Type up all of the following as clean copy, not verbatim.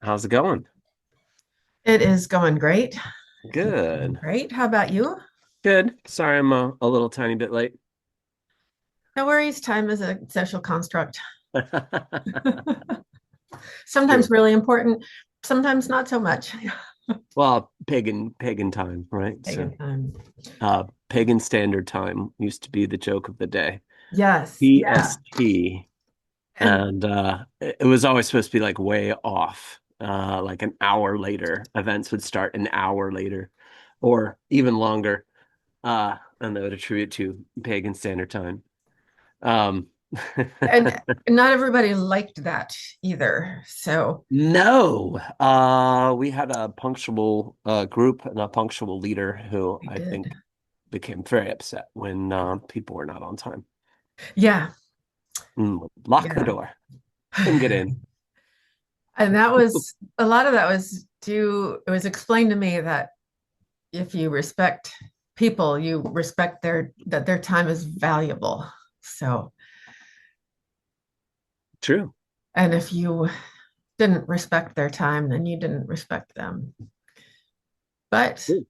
How's it going? It is going great. Going Good. great. How about you? Good. Sorry, I'm a little tiny bit late. No worries. Time is a social construct. It's Sometimes true. really important, sometimes not so much. Well, pagan time, right? Pagan So, time. pagan standard time used to be the joke of the day. Yes. Yeah. PST. And And it was always supposed to be like way off. Like an hour later. Events would start an hour later or even longer. And they would attribute to pagan standard time. Um and not everybody liked that either. So No, we had a punctual group and a punctual leader who we I did. think became very upset when people were not on time. Yeah. Lock the Yeah. door. Couldn't get in. And that was a lot of that was due, it was explained to me that if you respect people, you respect their time is valuable. So, True. and if you didn't respect their time, then you didn't respect them. But True.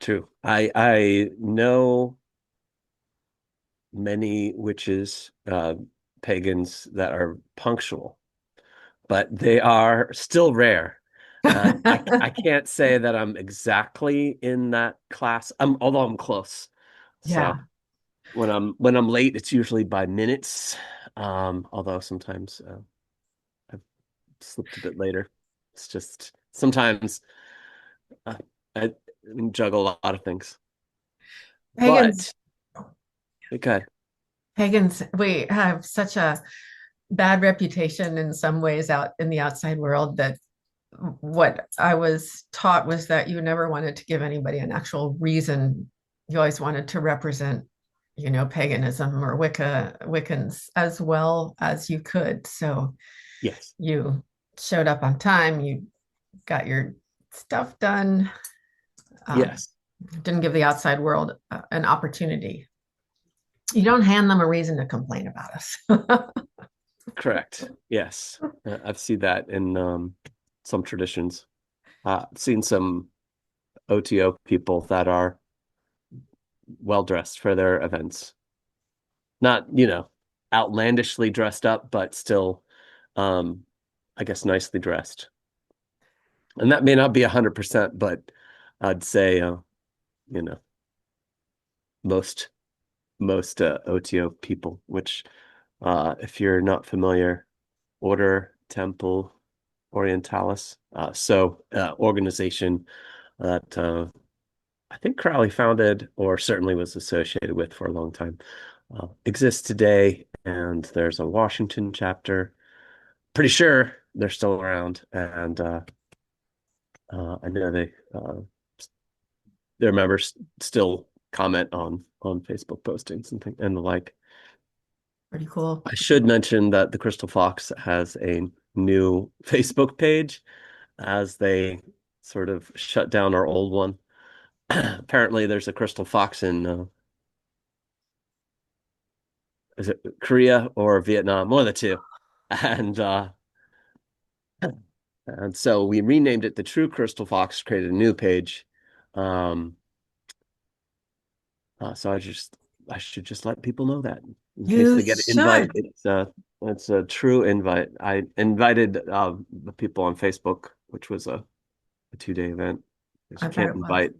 True. I know many witches, pagans that are punctual, but they are still rare. And I can't say that I'm exactly in that class. Although I'm close. So yeah, when I'm late, it's usually by minutes. Although sometimes I've slipped a bit later. It's just sometimes uh, I juggle a lot of things. pagans, But okay, pagans, we have such a bad reputation in some ways out in the outside world that what I was taught was that you never wanted to give anybody an actual reason. You always wanted to represent, paganism or Wiccans as well as you could. So yes, you showed up on time, you got your stuff done, um, yes, didn't give the outside world an opportunity. You don't hand them a reason to complain about us. correct. Yes, I've seen that in some traditions. I've seen some OTO people that are well dressed for their events. Not, outlandishly dressed up, but still, um, I guess nicely dressed. And that may not be 100%, but I'd say, you know, most OTO people, which, if you're not familiar, Order Temple Orientalis, organization that I think Crowley founded or certainly was associated with for a long time, exists today, and there's a Washington chapter. Pretty sure they're still around, and I know their members still comment on Facebook postings and the like. Pretty cool. I should mention that the Crystal Fox has a new Facebook page as they sort of shut down our old one. Apparently, there's a Crystal Fox in is it Korea or Vietnam, one of the two, and and so we renamed it the True Crystal Fox, created a new page. Um, so I should just let people know that in case You they get an invite. should. It's a true invite. I invited the people on Facebook, which was a 2-day event, because I you bet can't it was. invite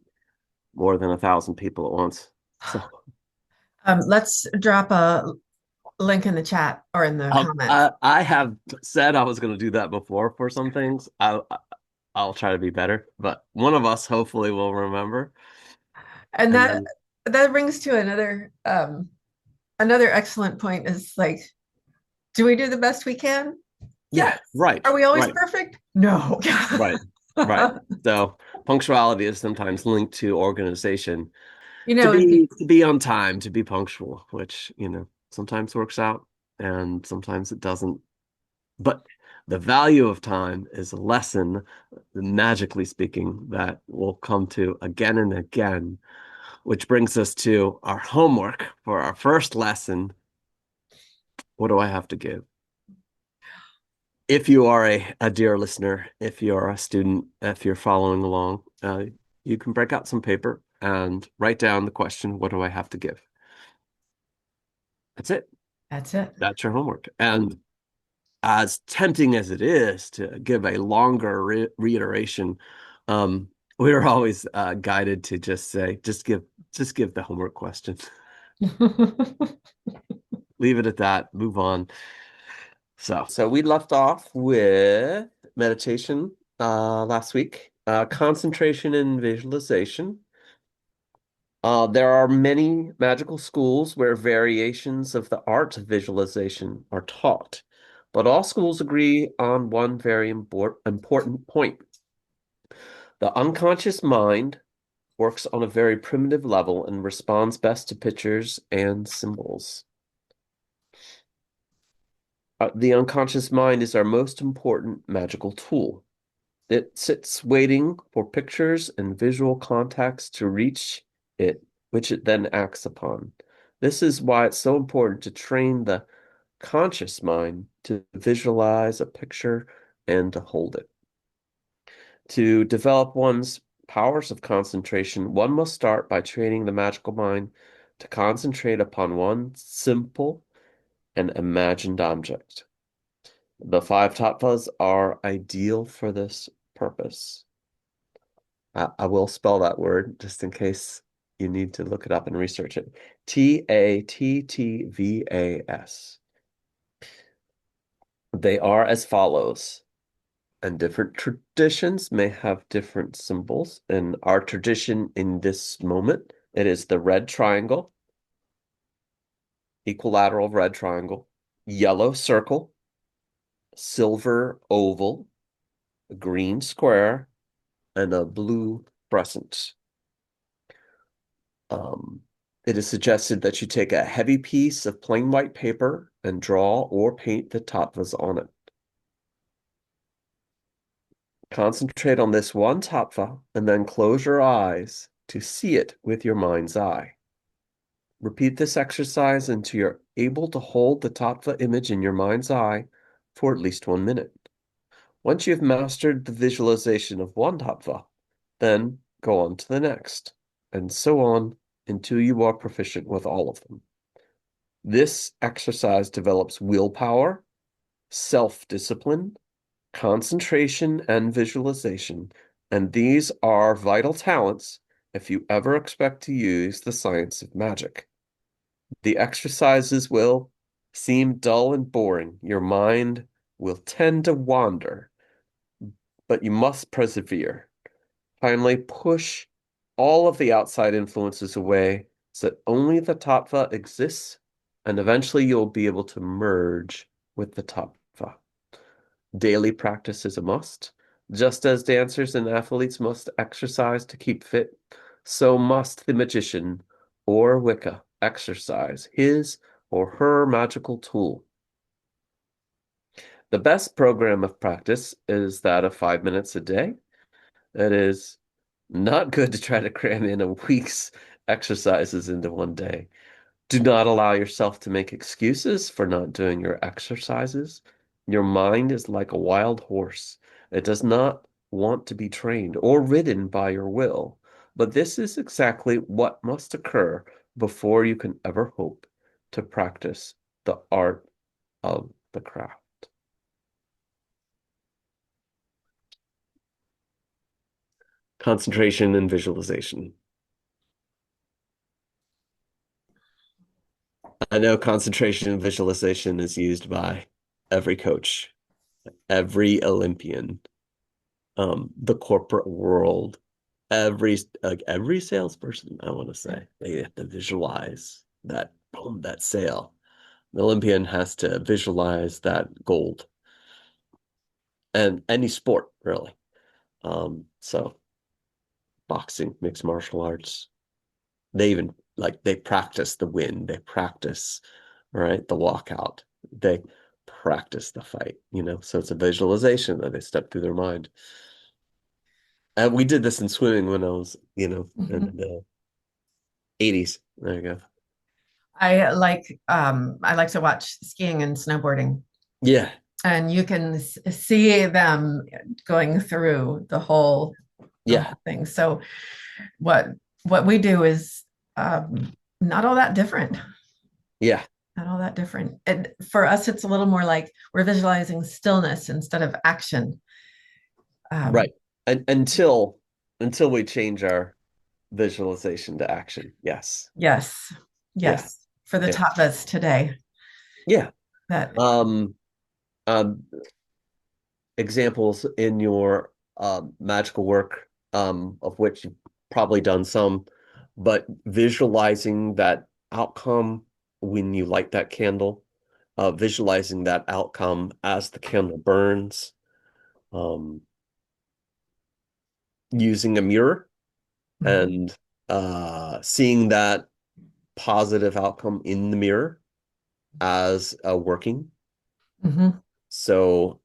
more than 1,000 people at once. So Let's drop a link in the chat or in the comments. I have said I was going to do that before for some things. I'll try to be better, but one of us hopefully will remember. And And that then that brings to another excellent point is like, do we do the best we can? yeah, Yes. right, Are we always right, perfect? No. right, right. So punctuality is sometimes linked to organization. You To know, if you, be on time, to be punctual, which, sometimes works out and sometimes it doesn't. But the value of time is a lesson, magically speaking, that we'll come to again and again, which brings us to our homework for our first lesson. What do I have to give? if you are a dear listener, if you're a student, if you're following along, you can break out some paper and write down the question, what do I have to give? That's it. That's it. That's your homework. And as tempting as it is to give a longer reiteration, we're always guided to just say, just give the homework question. Leave it at that. Move on. So we left off with meditation last week, concentration and visualization. There are many magical schools where variations of the art of visualization are taught, but all schools agree on one very important point. The unconscious mind works on a very primitive level and responds best to pictures and symbols. The unconscious mind is our most important magical tool. It sits waiting for pictures and visual contacts to reach it, which it then acts upon. This is why it's so important to train the conscious mind to visualize a picture and to hold it. To develop one's powers of concentration, one must start by training the magical mind to concentrate upon one simple and imagined object. The five tattvas are ideal for this purpose. I will spell that word just in case you need to look it up and research it. tattvas. They are as follows, and different traditions may have different symbols. In our tradition in this moment, it is the red triangle, equilateral red triangle, yellow circle, silver oval, a green square, and a blue crescent. Um, it is suggested that you take a heavy piece of plain white paper and draw or paint the tattvas on it. Concentrate on this one tattva and then close your eyes to see it with your mind's eye. Repeat this exercise until you're able to hold the tattva image in your mind's eye for at least 1 minute. Once you've mastered the visualization of one tattva, then go on to the next, and so on until you are proficient with all of them. This exercise develops willpower, self-discipline, concentration, and visualization, and these are vital talents if you ever expect to use the science of magic. The exercises will seem dull and boring. Your mind will tend to wander, but you must persevere. Finally, push all of the outside influences away so that only the tattva exists, and eventually you'll be able to merge with the tattva. Daily practice is a must. Just as dancers and athletes must exercise to keep fit, so must the magician or Wicca exercise his or her magical tool. The best program of practice is that of 5 minutes a day. It is not good to try to cram in a week's exercises into one day. Do not allow yourself to make excuses for not doing your exercises. Your mind is like a wild horse. It does not want to be trained or ridden by your will. But this is exactly what must occur before you can ever hope to practice the art of the craft. Concentration and visualization. I know concentration and visualization is used by every coach, every Olympian, the corporate world, every salesperson, I want to say, they have to visualize that boom, that sale. The Olympian has to visualize that gold, and any sport really. So boxing, mixed martial arts, they even they practice the win, they practice, right, the walkout, they practice the fight, so it's a visualization that they step through their mind. And we did this in swimming when I was, in the 80s. There you go. I like to watch skiing and snowboarding. Yeah. and you can see them going through the Yeah. whole thing. So what what we do is not all that different. Yeah. Not all that different. And for us, it's a little more like we're visualizing stillness instead of action. Um, Right. And until we change our visualization to action. Yes. yes, Yeah. yes. For the Yeah. tapas today, Yeah. that Um, um, examples in your magical work, of which you've probably done some, but visualizing that outcome when you light that candle, visualizing that outcome as the candle burns, um, using a mirror Mhm, and seeing that positive outcome in the mirror as working. mhm. So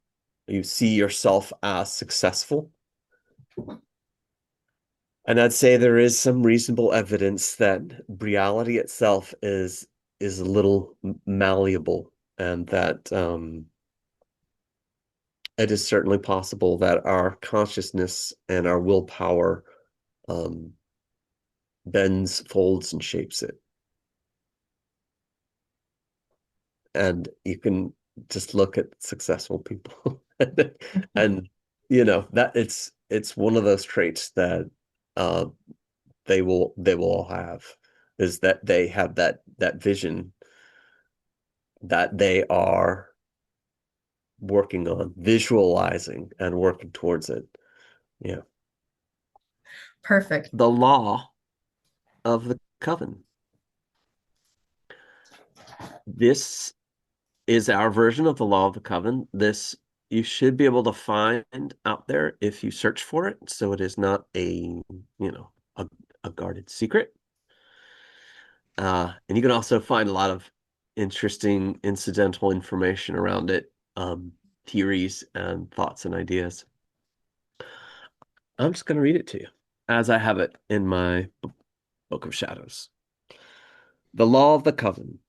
you see yourself as successful. And I'd say there is some reasonable evidence that reality itself is a little malleable, and that it is certainly possible that our consciousness and our willpower um, bends, folds, and shapes it. And you can just look at successful people and that it's one of those traits that uh, they will all have, is that they have that vision that they are working on, visualizing and working towards it. Yeah. Perfect. The law of the coven. This is our version of the law of the coven. This you should be able to find out there if you search for it. So it is not a guarded secret. And you can also find a lot of interesting incidental information around it, theories and thoughts and ideas. I'm just going to read it to you as I have it in my Book of Shadows. The law of the coven.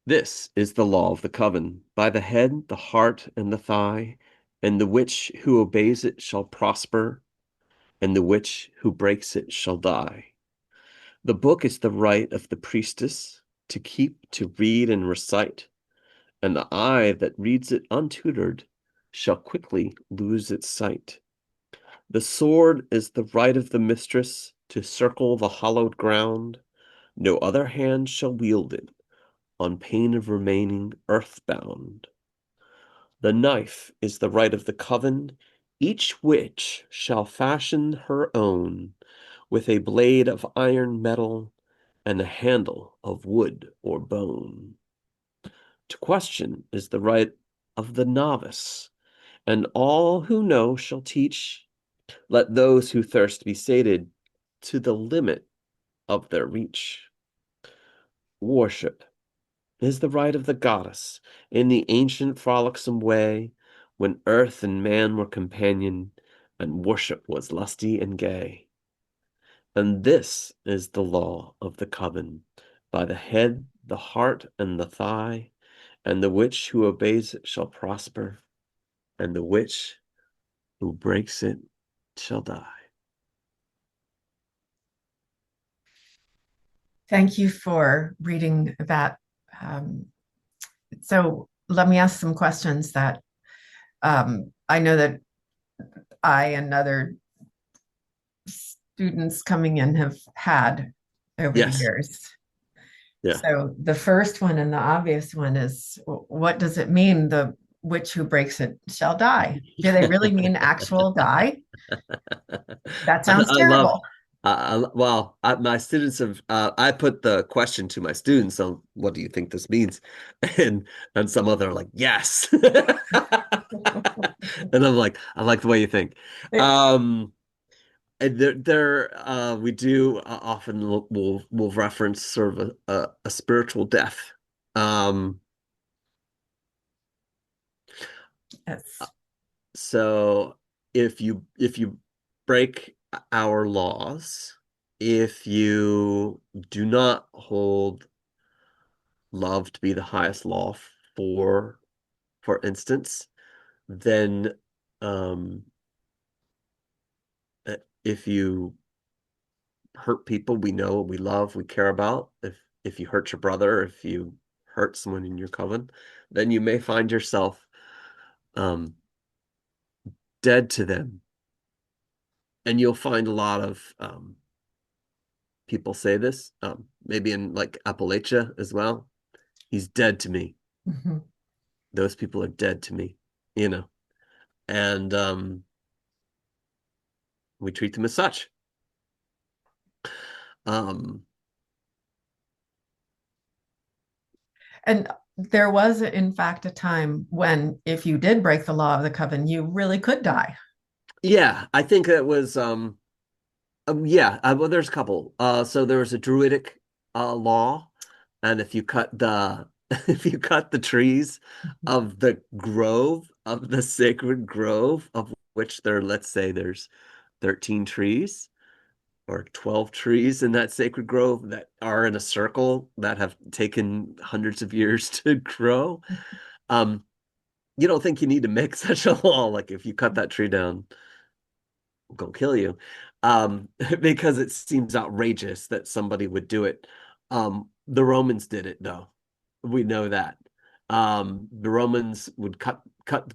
This is the law of the coven. By the head, the heart, and the thigh, and the witch who obeys it shall prosper, and the witch who breaks it shall die. The book is the right of the priestess to keep, to read, and recite, and the eye that reads it untutored shall quickly lose its sight. The sword is the right of the mistress to circle the hallowed ground. No other hand shall wield it on pain of remaining earthbound. The knife is the right of the coven. Each witch shall fashion her own with a blade of iron metal and a handle of wood or bone. To question is the right of the novice, and all who know shall teach. Let those who thirst be sated to the limit of their reach. Worship is the right of the goddess in the ancient frolicsome way when earth and man were companion and worship was lusty and gay. And this is the law of the coven by the head, the heart, and the thigh, and the witch who obeys it shall prosper, and the witch who breaks it shall die. Thank you for reading that. Um, so let me ask some questions that I know that I and other students coming in have had over the Yes. years. Yeah. So the first one and the obvious one is what does it mean? The witch who breaks it shall die. Do they really mean actual die? That sounds I love, terrible. well, my students have, I put the question to my students on what do you think this means? And some of them are like, yes. And I'm like, I like the way you think. Um, and we do often we'll reference sort of a spiritual death. Um, Yes. so if you break our laws, if you do not hold love to be the highest law for for instance, then um, if you hurt people we know, we love, we care about, if you hurt your brother, if you hurt someone in your coven, then you may find yourself um, dead to them. And you'll find a lot of people say this, maybe in like Appalachia as well. He's dead to me. Mhm. Those people are dead to me, you know, and we treat them as such. Um, And there was, in fact, a time when if you did break the law of the coven, you really could die. yeah, I think it was yeah, well, there's a couple. So there was a druidic law, and if you cut the if you cut the trees of the grove of the sacred grove, of which there, let's say there's 13 trees or 12 trees in that sacred grove that are in a circle that have taken hundreds of years to grow. Um, you don't think you need to make such a law, like if you cut that tree down, gonna kill you, because it seems outrageous that somebody would do it. The Romans did it though. We know that. The Romans would cut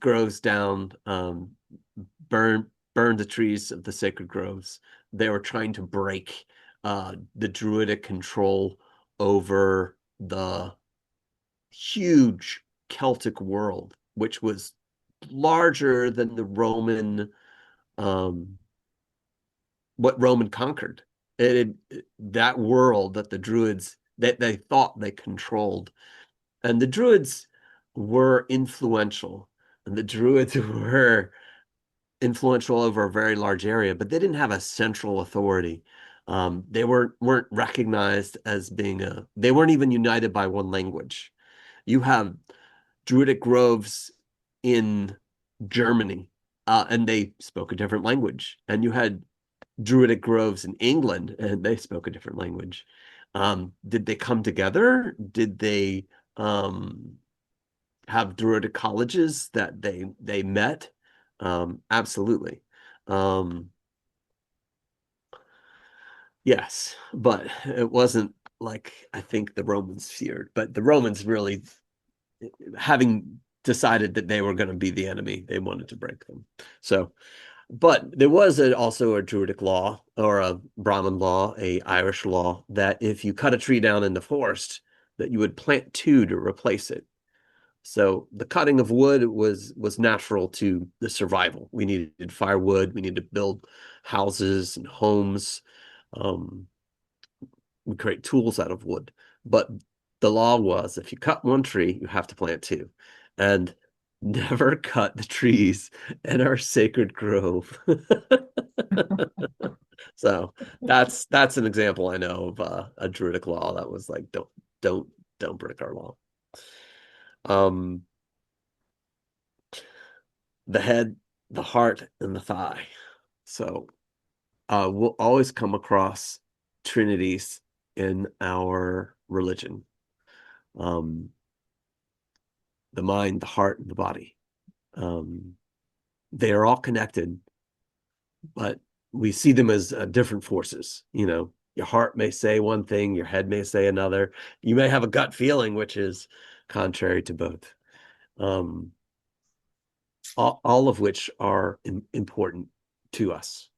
groves down, burn the trees of the sacred groves. They were trying to break the druidic control over the huge Celtic world, which was larger than the Roman um, what Roman conquered. That world that the Druids that they thought they controlled, and the Druids were influential, and the Druids were influential over a very large area, but they didn't have a central authority. They weren't recognized as being a. They weren't even united by one language. You have Druidic groves in Germany, and they spoke a different language, and you had Druidic groves in England, and they spoke a different language. Did they come together? Did they have Druidic colleges that they met? Absolutely. Um, yes, but it wasn't like I think the Romans feared, but the Romans really, having decided that they were going to be the enemy, they wanted to break them. So but there was also a Druidic law or a Brahmin law, a Irish law, that if you cut a tree down in the forest, that you would plant two to replace it. So the cutting of wood was natural to the survival. We needed firewood. We needed to build houses and homes. Um, we create tools out of wood. But the law was if you cut one tree, you have to plant two. And never cut the trees in our sacred grove. So that's an example I know of a Druidic law that was like don't don't break our law. Um, the head, the heart, and the thigh. So we'll always come across trinities in our religion. Um, the mind, the heart, and the body. Um, they are all connected, but we see them as different forces. You know, your heart may say one thing, your head may say another. You may have a gut feeling, which is contrary to both. Um, all of which are important to us.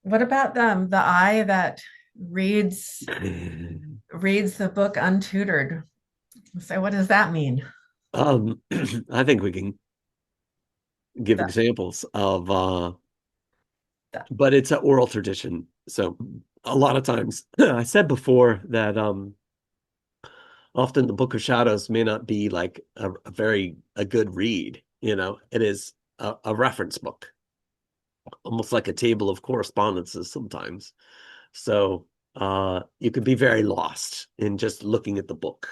What about the eye that reads reads the book untutored? So what does that mean? um, I think we can give The, examples of, the, but it's an oral tradition. So a lot of times, I said before that often the Book of Shadows may not be like a good read. You know, it is a reference book, almost like a table of correspondences sometimes. So you could be very lost in just looking at the book.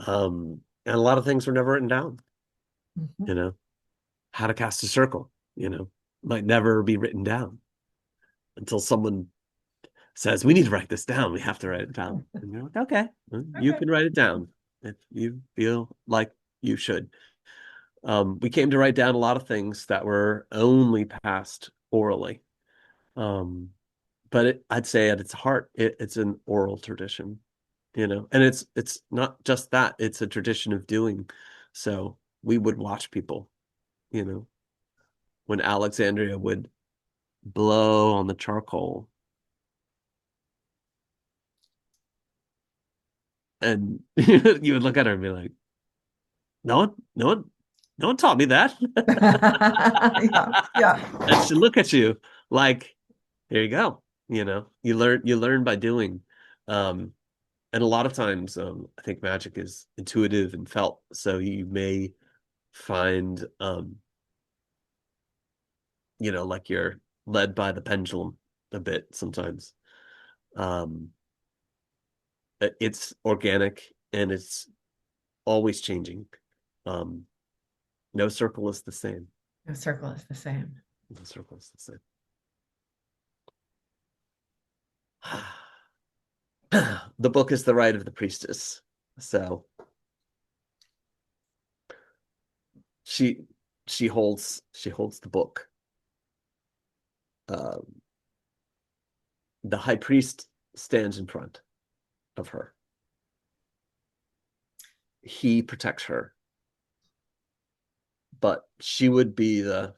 And a lot of things were never written down, Mhm. you know, how to cast a circle, might never be written down until someone says, we need to write this down. We have to write it down. And you're like, okay, well, you Okay. can write it down if you feel like you should. We came to write down a lot of things that were only passed orally. Um, but I'd say at its heart, it's an oral tradition, and it's not just that, it's a tradition of doing. So we would watch people, you know, when Alexandria would blow on the charcoal and you would look at her and be like, no one, no one, no one taught me that. Yeah, yeah. And she'd look at you like, here you go. You learn by doing. Um, and a lot of times, I think magic is intuitive and felt. So you may find, like you're led by the pendulum a bit sometimes. Um, it's organic and it's always changing. Um, no circle is the same. No circle is the same. No circle is the same. The book is the right of the priestess. So she she holds the book. Um, the high priest stands in front of her. He protects her, but she would be the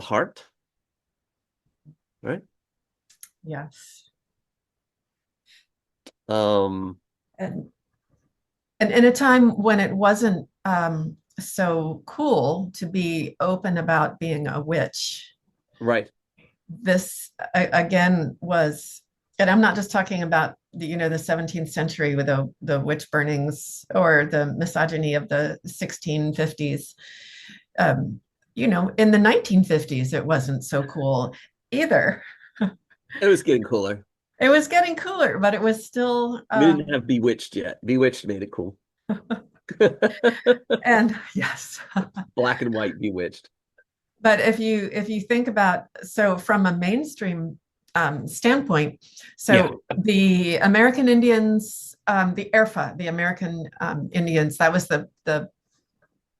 heart, right? Yes. Um, And in a time when it wasn't so cool to be open about being a witch, right. this again was, and I'm not just talking about the 17th century with the witch burnings or the misogyny of the 1650s. Um, in the 1950s, it wasn't so cool either. It was getting cooler. It was getting cooler, but it was still, We didn't have Bewitched yet. Bewitched made it cool. and yes. Black and white Bewitched. But if you think about, so from a mainstream standpoint, Yeah. so the American Indians, the ERFA, the American Indians, that was the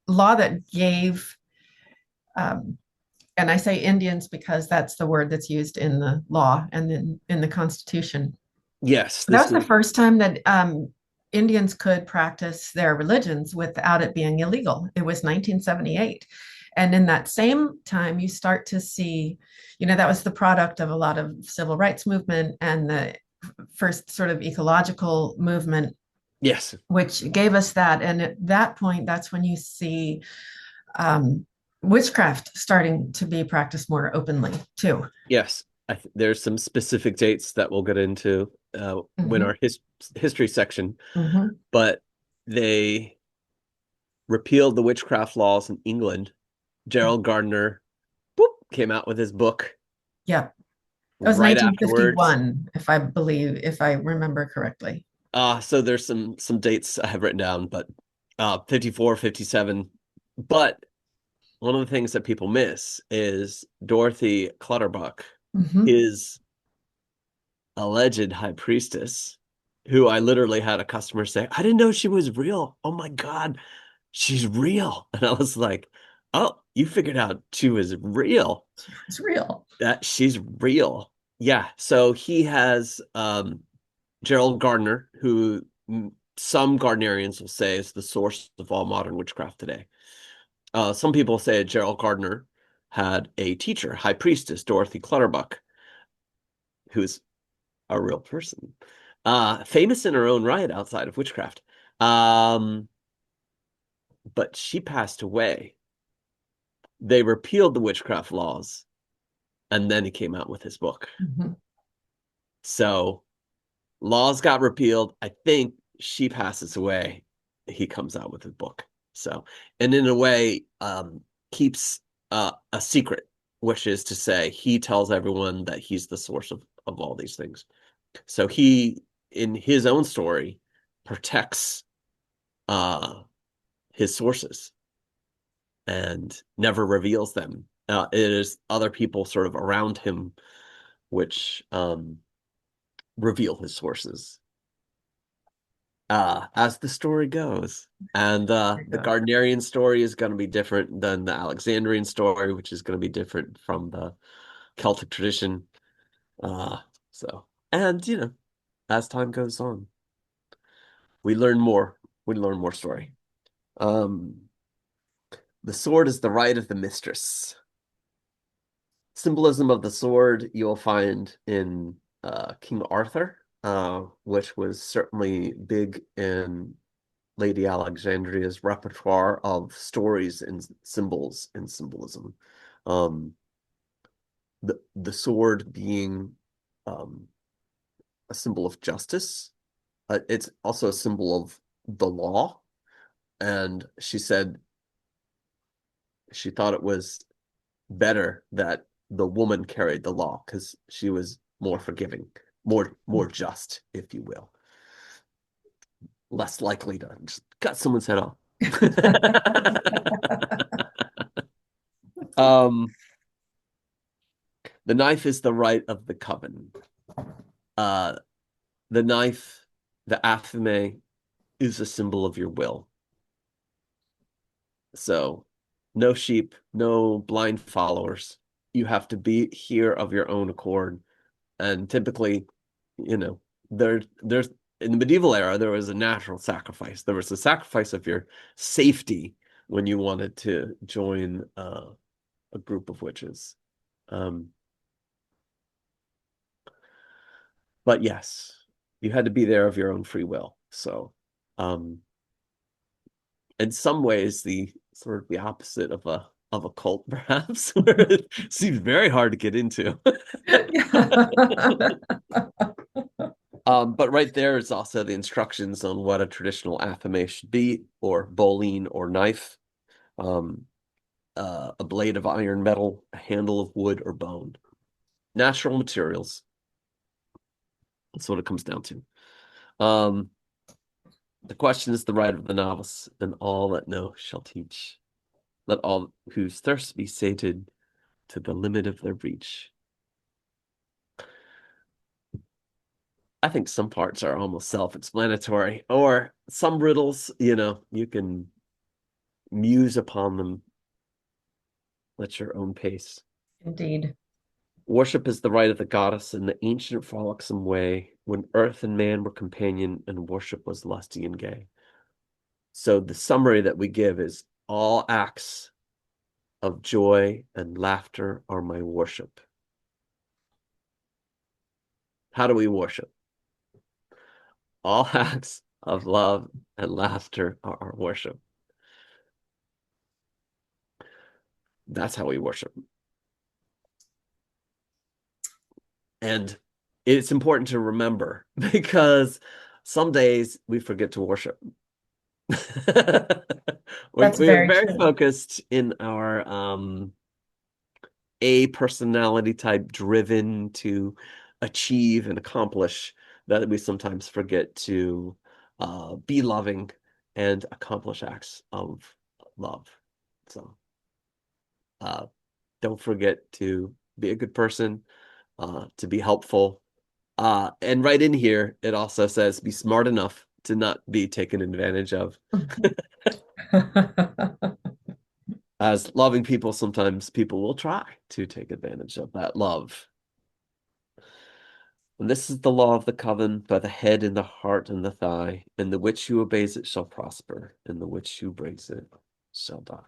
law that gave, um, and I say Indians because that's the word that's used in the law and in the Constitution. Yes, That this was the was first time that Indians could practice their religions without it being illegal. It was 1978. And in that same time, you start to see, that was the product of a lot of civil rights movement and the first sort of ecological movement, yes, which gave us that. And at that point, that's when you see um, witchcraft starting to be practiced more openly, too. yes. There's some specific dates that we'll get into when Mhm, our history section, mhm. but they repealed the witchcraft laws in England. Gerald Gardner, boop, came out with his book Yeah. It was right afterwards. 1951, if I remember correctly. So there's some dates I have written down, but 54, 57. But one of the things that people miss is Dorothy Clutterbuck, Hmm. his alleged high priestess, who I literally had a customer say, I didn't know she was real. Oh my God, she's real. And I was like, oh, you figured out she was real. It's real. That she's real. Yeah. So he has Gerald Gardner, who some Gardnerians will say is the source of all modern witchcraft today. Some people say Gerald Gardner had a teacher, high priestess Dorothy Clutterbuck, who's a real person, famous in her own right outside of witchcraft. Um, but she passed away. They repealed the witchcraft laws, and then he came out with his book. Mhm. So laws got repealed. I think she passes away. He comes out with his book. So, and in a way, keeps a secret, which is to say, he tells everyone that he's the source of all these things. So he, in his own story, protects uh, his sources and never reveals them. It is other people sort of around him which reveal his sources as the story goes. And There you the go. Gardnerian story is going to be different than the Alexandrian story, which is going to be different from the Celtic tradition. Uh, so, and as time goes on, we learn more. We learn more story. Um, the sword is the right of the mistress. Symbolism of the sword you'll find in King Arthur, which was certainly big in Lady Alexandria's repertoire of stories and symbols and symbolism. Um, the sword being um, a symbol of justice. It's also a symbol of the law. And she said she thought it was better that the woman carried the law because she was more forgiving, more just, if you will, less likely to just cut someone's head off. um, the knife is the right of the coven. Uh, the knife, the athame, is a symbol of your will. So, no sheep, no blind followers. You have to be here of your own accord. And typically, you know, there's in the medieval era, there was a natural sacrifice. There was a sacrifice of your safety when you wanted to join a group of witches. Um, but yes, you had to be there of your own free will. So, um, in some ways, the sort of the opposite of a cult, perhaps, where it seems very hard to get into. Yeah. But right there is also the instructions on what a traditional athame should be, or bowline or knife, um, a blade of iron, metal, a handle of wood or bone. Natural materials. That's what it comes down to. Um, the question is the right of the novice, and all that know shall teach. Let all whose thirst be sated to the limit of their reach. I think some parts are almost self-explanatory, or some riddles, you can muse upon them at your own pace. Indeed. Worship is the right of the goddess in the ancient frolicsome way when earth and man were companion and worship was lusty and gay. So the summary that we give is all acts of joy and laughter are my worship. How do we worship? All acts of love and laughter are our worship. That's how we worship. And it's important to remember because some days we forget to worship. That's We're very very true. focused in our a personality type driven to achieve and accomplish that we sometimes forget to be loving and accomplish acts of love. So uh, don't forget to be a good person, to be helpful. And right in here, it also says be smart enough to not be taken advantage of. As loving people, sometimes people will try to take advantage of that love. And this is the law of the coven by the head and the heart and the thigh, and the witch who obeys it shall prosper, and the witch who breaks it shall die.